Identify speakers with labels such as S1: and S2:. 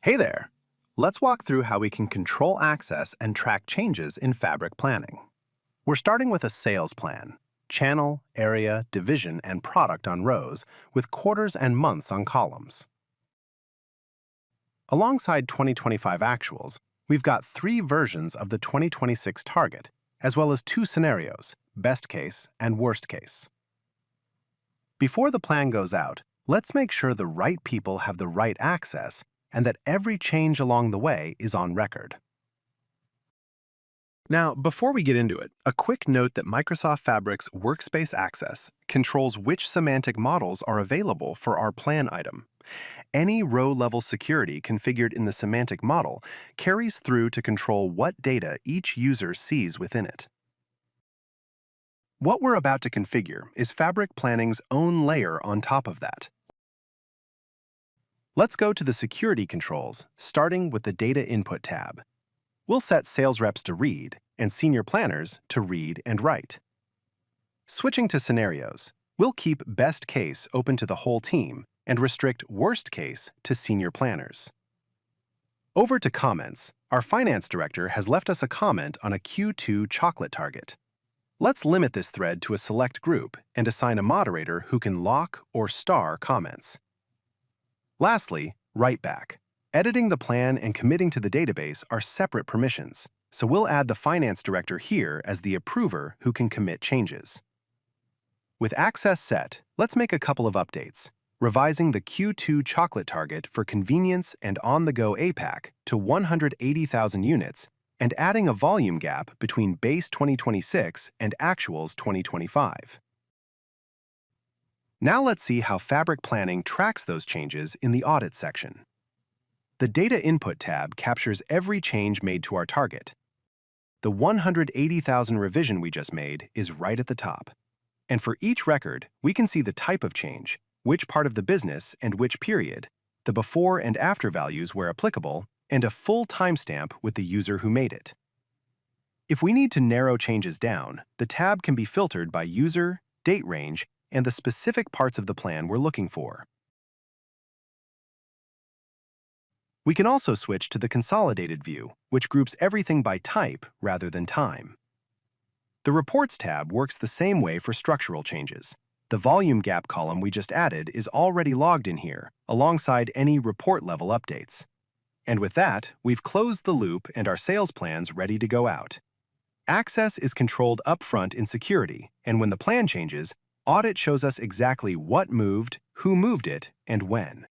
S1: Hey there! Let's walk through how we can control access and track changes in fabric planning. We're starting with a sales plan: channel, area, division, and product on rows, with quarters and months on columns. Alongside 2025 actuals, we've got three versions of the 2026 target, as well as two scenarios: best case and worst case. Before the plan goes out, let's make sure the right people have the right access and that every change along the way is on record. Now, before we get into it, a quick note that Microsoft Fabric's Workspace Access controls which semantic models are available for our plan item. Any row-level security configured in the semantic model carries through to control what data each user sees within it. What we're about to configure is Fabric Planning's own layer on top of that. Let's go to the security controls, starting with the Data Input tab. We'll set sales reps to read and senior planners to read and write. Switching to scenarios, we'll keep best case open to the whole team and restrict worst case to senior planners. Over to comments, our finance director has left us a comment on a Q2 chocolate target. Let's limit this thread to a select group and assign a moderator who can lock or star comments. Lastly, writeback. Editing the plan and committing to the database are separate permissions, so we'll add the finance director here as the approver who can commit changes. With access set, let's make a couple of updates, revising the Q2 chocolate target for convenience and on-the-go APAC to 180,000 units and adding a volume gap between base 2026 and actuals 2025. Now let's see how Fabric Planning tracks those changes in the Audit section. The Data Input tab captures every change made to our target. The 180,000 revision we just made is right at the top. And for each record, we can see the type of change, which part of the business and which period, the before and after values where applicable, and a full timestamp with the user who made it. If we need to narrow changes down, the tab can be filtered by user, date range, and the specific parts of the plan we're looking for. We can also switch to the consolidated view, which groups everything by type rather than time. The Reports tab works the same way for structural changes. The volume gap column we just added is already logged in here, alongside any report-level updates. And with that, we've closed the loop and our sales plan's ready to go out. Access is controlled upfront in security, and when the plan changes, Audit shows us exactly what moved, who moved it, and when.